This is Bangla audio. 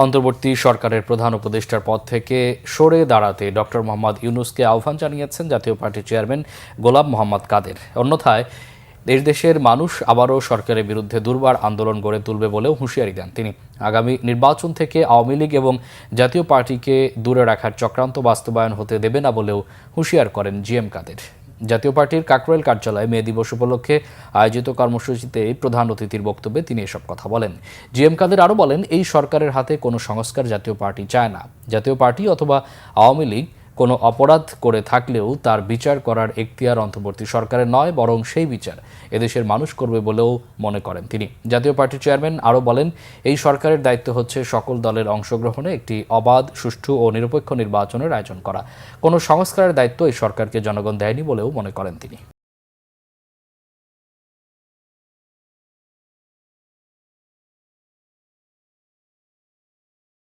অন্তর্বর্তী সরকারের প্রধান উপদেষ্টার পদ থেকে সরে দাঁড়াতে ডক্টর মোহাম্মদ ইউনূসকে আহ্বান জানিয়েছেন জাতীয় পার্টির চেয়ারম্যান গোলাম মোহাম্মদ কাদের। অন্যথায় দেশের মানুষ আবারও সরকারের বিরুদ্ধে দুর্বার আন্দোলন গড়ে তুলবে বলেও হুঁশিয়ারি দেন তিনি। আগামী নির্বাচন থেকে আওয়ামী লীগ এবং জাতীয় পার্টিকে দূরে রাখার চক্রান্ত বাস্তবায়ন হতে দেবে না বলেও হুঁশিয়ার করেন জিএম কাদের। জাতীয় পার্টির কাকরাইল কার্যালয়ে মে দিবস উপলক্ষে আয়োজিত কর্মসূচিতে প্রধান অতিথির বক্তব্যে তিনি এসব কথা বলেন। জিএম কাদের আরও বলেন, এই সরকারের হাতে কোনো সংস্কার জাতীয় পার্টি চায় না। জাতীয় পার্টি অথবা আওয়ামী লীগ কোনো অপরাধ করে থাকলেও তার বিচার করার এখতিয়ার অন্তর্বর্তী সরকারের নয়, বরং সেই বিচার এদেশের মানুষ করবে বলেও মনে করেন তিনি। জাতীয় পার্টির চেয়ারম্যান আরও বলেন, এই সরকারের দায়িত্ব হচ্ছে সকল দলের অংশগ্রহণে একটি অবাধ, সুষ্ঠু ও নিরপেক্ষ নির্বাচনের আয়োজন করা। কোনো সংস্কারের দায়িত্ব এই সরকারকে জনগণ দেয়নি বলেও মনে করেন তিনি।